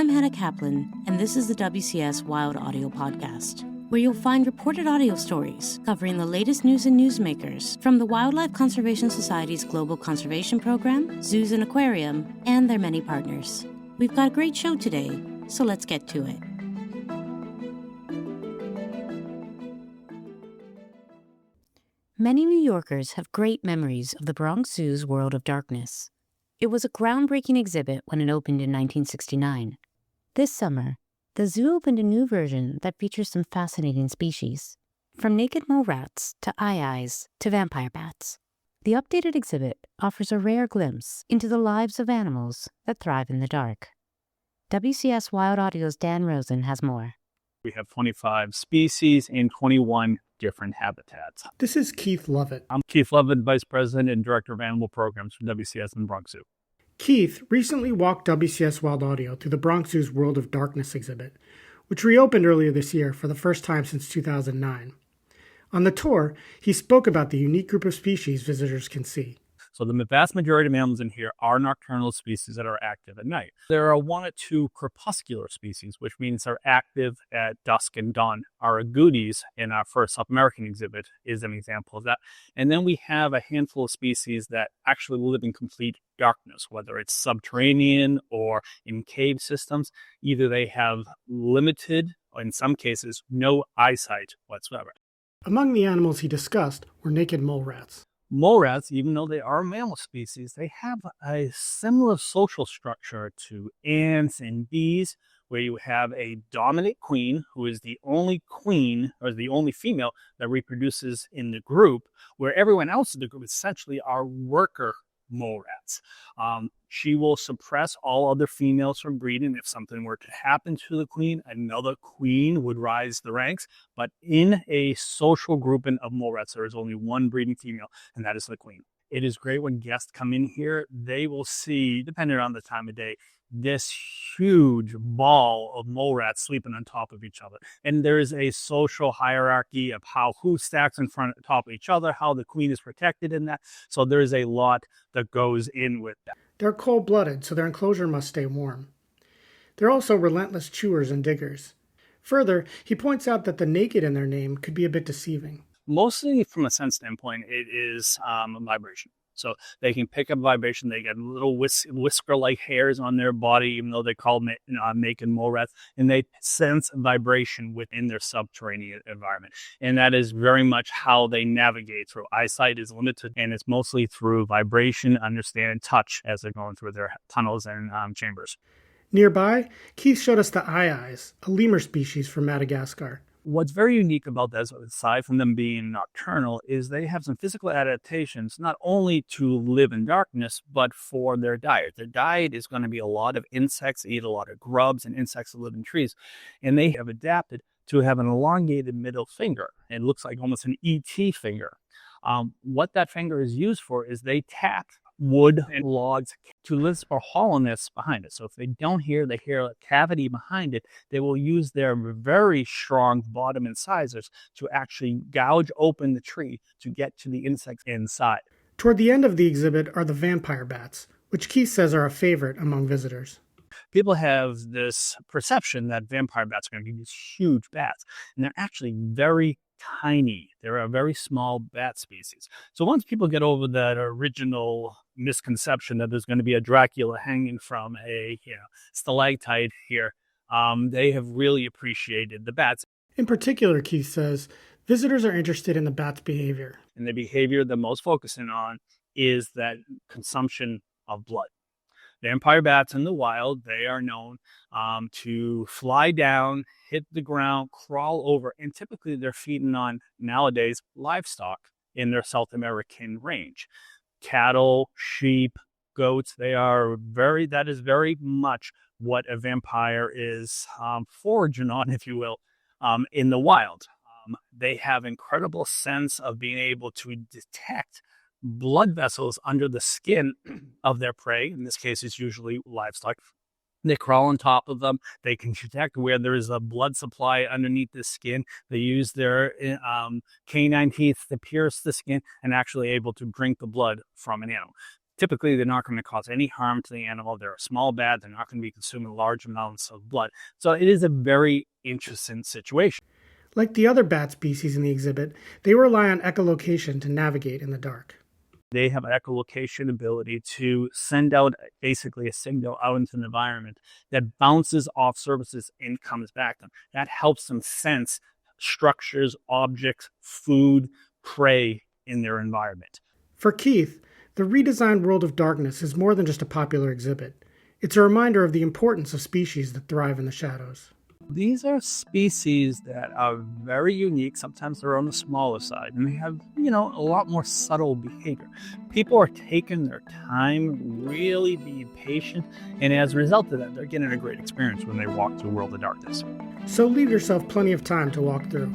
I'm Hannah Kaplan, and this is the WCS Wild Audio Podcast, where you'll find reported audio stories covering the latest news and newsmakers from the Wildlife Conservation Society's Global Conservation Program, Zoos and Aquarium, and their many partners. We've got a great show today, so let's get to it. Many New Yorkers have great memories of the Bronx Zoo's World of Darkness. It was a groundbreaking exhibit when it opened in 1969. This summer, the zoo opened a new version that features some fascinating species, from naked mole rats to eye-eyes to vampire bats. The updated exhibit offers a rare glimpse into the lives of animals that thrive in the dark. WCS Wild Audio's Dan Rosen has more. We have 25 species in 21 different habitats. This is Keith Lovett. I'm Keith Lovett, Vice President and Director of Animal Programs for WCS and Bronx Zoo. Keith recently walked WCS Wild Audio through the Bronx Zoo's World of Darkness exhibit, which reopened earlier this year for the first time since 2009. On the tour, he spoke about the unique group of species visitors can see. So the vast majority of mammals in here are nocturnal species that are active at night. There are one or two crepuscular species, which means they're active at dusk and dawn. Our agoutis in our first South American exhibit is an example of that. And then we have a handful of species that actually live in complete darkness, whether it's subterranean or in cave systems. Either they have limited, or in some cases, no eyesight whatsoever. Among the animals he discussed were naked mole rats. Mole rats, even though they are mammal species, they have a similar social structure to ants and bees, where you have a dominant queen who is the only queen or the only female that reproduces in the group, where everyone else in the group essentially are worker mole rats. She will suppress all other females from breeding. If something were to happen to the queen, another queen would rise the ranks. But in a social grouping of mole rats, there is only one breeding female, and that is the queen. It is great when guests come in here, they will see, depending on the time of day, this huge ball of mole rats sleeping on top of each other. And there is a social hierarchy of who stacks in front top of each other, how the queen is protected in that. So there is a lot that goes in with that. They're cold-blooded, so their enclosure must stay warm. They're also relentless chewers and diggers. Further, he points out that the naked in their name could be a bit deceiving. Mostly from a sense standpoint, it is vibration. So they can pick up vibration. They get little whisker-like hairs on their body, even though they call them naked mole rats, and they sense vibration within their subterranean environment. And that is very much how they navigate through. Eyesight is limited, and it's mostly through vibration, understanding, touch as they're going through their tunnels and chambers. Nearby, Keith showed us the eye-eyes, a lemur species from Madagascar. What's very unique about this, aside from them being nocturnal, is they have some physical adaptations, not only to live in darkness, but for their diet. Their diet is going to be a lot of insects. They eat a lot of grubs and insects that live in trees. And they have adapted to have an elongated middle finger. It looks like almost an ET finger. What that finger is used for is they tap wood and logs to lisp or hollowness behind it. So if they don't hear, they hear a cavity behind it, they will use their very strong bottom incisors to actually gouge open the tree to get to the insects inside. Toward the end of the exhibit are the vampire bats, which Keith says are a favorite among visitors. People have this perception that vampire bats are going to be these huge bats, and they're actually very tiny. They're a very small bat species. So once people get over that original misconception that there's going to be a Dracula hanging from a stalactite here, they have really appreciated the bats. In particular, Keith says, visitors are interested in the bat's behavior. And the behavior they're most focusing on is that consumption of blood. Vampire bats in the wild, they are known to fly down, hit the ground, crawl over, and typically they're feeding on, nowadays, livestock in their South American range. Cattle, sheep, goats, that is very much what a vampire is foraging on, if you will, in the wild. They have incredible sense of being able to detect blood vessels under the skin of their prey. In this case, it's usually livestock. They crawl on top of them. They can detect where there is a blood supply underneath the skin. They use their canine teeth to pierce the skin and actually able to drink the blood from an animal. Typically, they're not going to cause any harm to the animal. They're a small bat. They're not going to be consuming large amounts of blood. So it is a very interesting situation. Like the other bat species in the exhibit, they rely on echolocation to navigate in the dark. They have echolocation ability to send out basically a signal out into the environment that bounces off surfaces and comes back to them. That helps them sense structures, objects, food, prey in their environment. For Keith, the redesigned World of Darkness is more than just a popular exhibit. It's a reminder of the importance of species that thrive in the shadows. These are species that are very unique. Sometimes they're on the smaller side, and they have, a lot more subtle behavior. People are taking their time, really being patient, and as a result of that, they're getting a great experience when they walk through World of Darkness. So leave yourself plenty of time to walk through.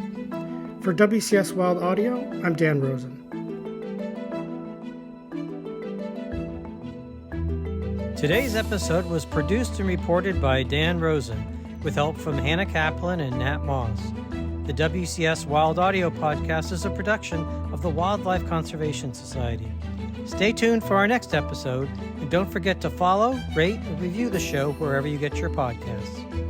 For WCS Wild Audio, I'm Dan Rosen. Today's episode was produced and reported by Dan Rosen, with help from Hannah Kaplan and Nat Moss. The WCS Wild Audio Podcast is a production of the Wildlife Conservation Society. Stay tuned for our next episode, and don't forget to follow, rate, and review the show wherever you get your podcasts.